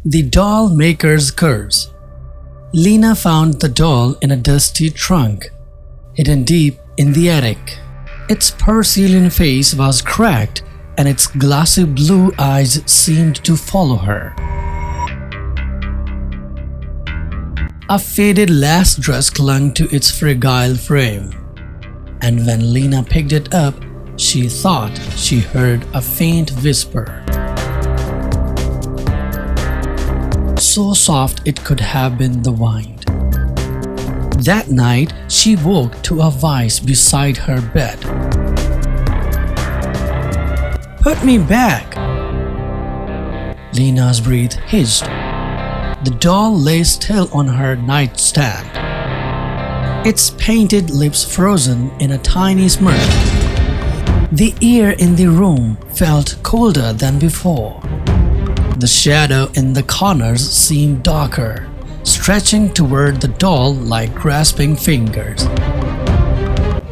The Doll Maker's Curse. Lena found the doll in a dusty trunk, hidden deep in the attic. Its porcelain face was cracked and its glassy blue eyes seemed to follow her. A faded lace dress clung to its fragile frame, and when Lena picked it up, she thought she heard a faint whisper. So soft it could have been the wind. That night, she woke to a voice beside her bed. "Put me back!" Lena's breath hissed. The doll lay still on her nightstand, its painted lips frozen in a tiny smirk. The air in the room felt colder than before. The shadow in the corners seemed darker, stretching toward the doll like grasping fingers.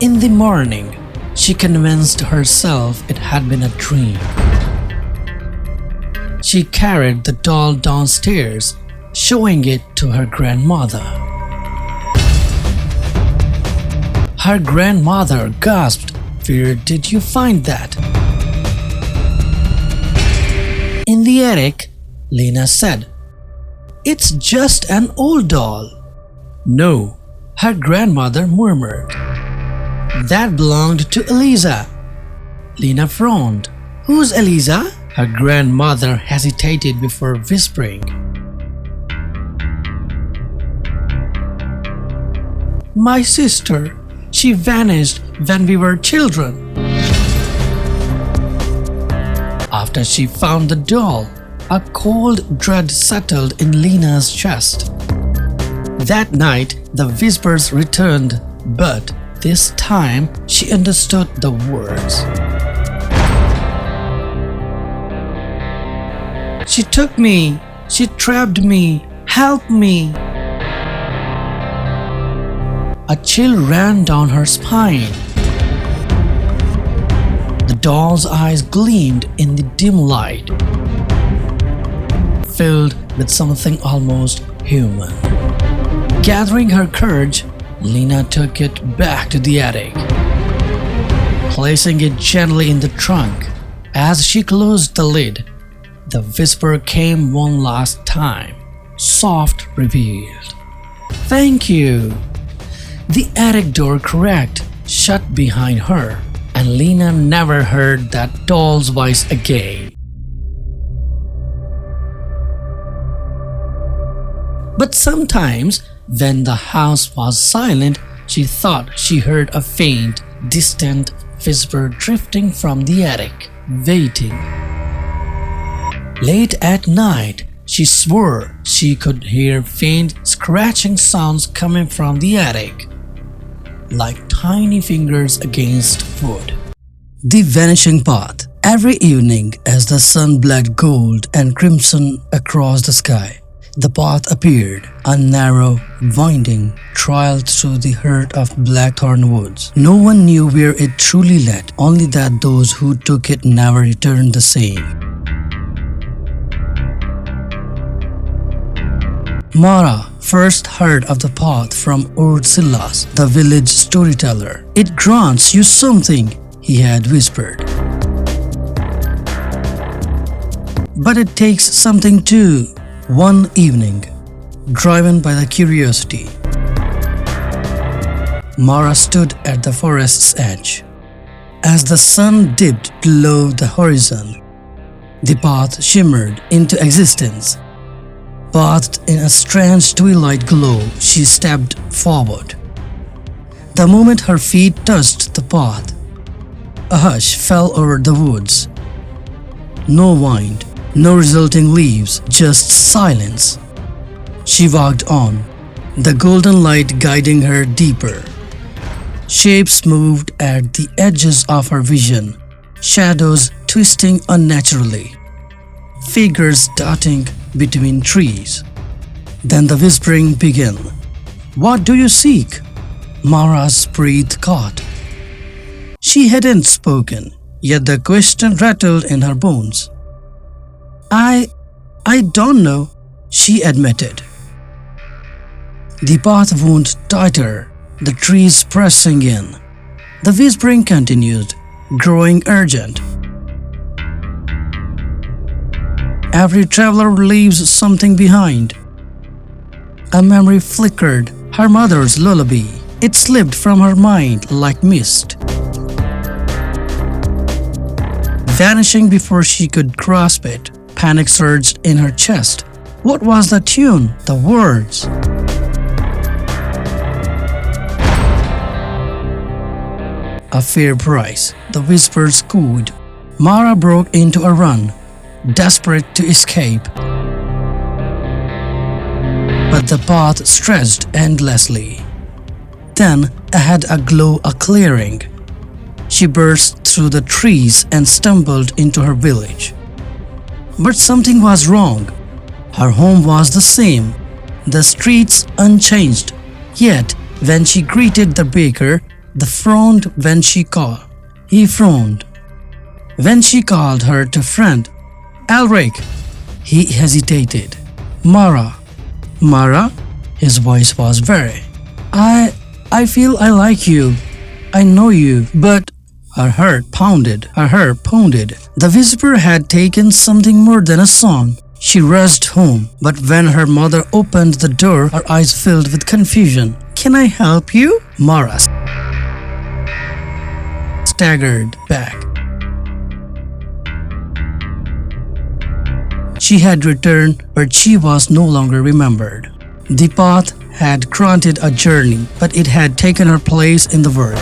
In the morning, she convinced herself it had been a dream. She carried the doll downstairs, showing it to her grandmother. Her grandmother gasped, "Where did you find that?" "In the attic," Lena said. "It's just an old doll." "No," her grandmother murmured. "That belonged to Eliza." Lena frowned. "Who's Eliza?" Her grandmother hesitated before whispering. "My sister. She vanished when we were children." After she found the doll, a cold dread settled in Lena's chest. That night, the whispers returned, but this time she understood the words. "She took me. She trapped me. Help me." A chill ran down her spine. The doll's eyes gleamed in the dim light, filled with something almost human. Gathering her courage, Lena took it back to the attic, placing it gently in the trunk. As she closed the lid, the whisper came one last time, soft, revealed. "Thank you." The attic door cracked shut behind her, and Lena never heard that doll's voice again. But sometimes, when the house was silent, she thought she heard a faint, distant whisper drifting from the attic, waiting. Late at night, she swore she could hear faint scratching sounds coming from the attic, like tiny fingers against wood. The Vanishing Path. Every evening, as the sun bled gold and crimson across the sky, the path appeared, a narrow, winding trail through the heart of blackthorn woods. No one knew where it truly led, only that those who took it never returned the same. Mara first heard of the path from Silas, the village storyteller. "It grants you something," he had whispered. "But it takes something too." One evening, driven by the curiosity, Mara stood at the forest's edge. As the sun dipped below the horizon, the path shimmered into existence. Bathed in a strange twilight glow, she stepped forward. The moment her feet touched the path, a hush fell over the woods. No wind, no resulting leaves, just silence. She walked on, the golden light guiding her deeper. Shapes moved at the edges of her vision, shadows twisting unnaturally, figures darting between trees. Then the whispering began. "What do you seek?" Mara's breath caught. She hadn't spoken, yet the question rattled in her bones. I don't know," she admitted. The path wound tighter, the trees pressing in. The whispering continued, growing urgent. Every traveler leaves something behind. A memory flickered, her mother's lullaby. It slipped from her mind like mist, vanishing before she could grasp it. Panic surged in her chest. What was the tune? The words? A fair price, the whispers cooed. Mara broke into a run, desperate to escape. But the path stretched endlessly. Then, ahead a glow, a clearing. She burst through the trees and stumbled into her village. But something was wrong. Her home was the same, the streets unchanged. Yet, when she greeted the baker, he frowned. When she called her to friend, Alric, he hesitated. Mara. Mara? His voice was very. I feel I like you. I know you, but her heart pounded. The whisper had taken something more than a song. She rushed home, but when her mother opened the door, her eyes filled with confusion. Can I help you? Mara staggered back. She had returned, but she was no longer remembered. The path had granted a journey, but it had taken her place in the world.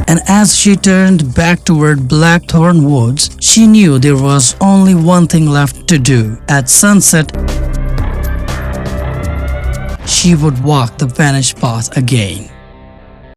And as she turned back toward Blackthorn Woods, she knew there was only one thing left to do. At sunset, she would walk the vanished path again.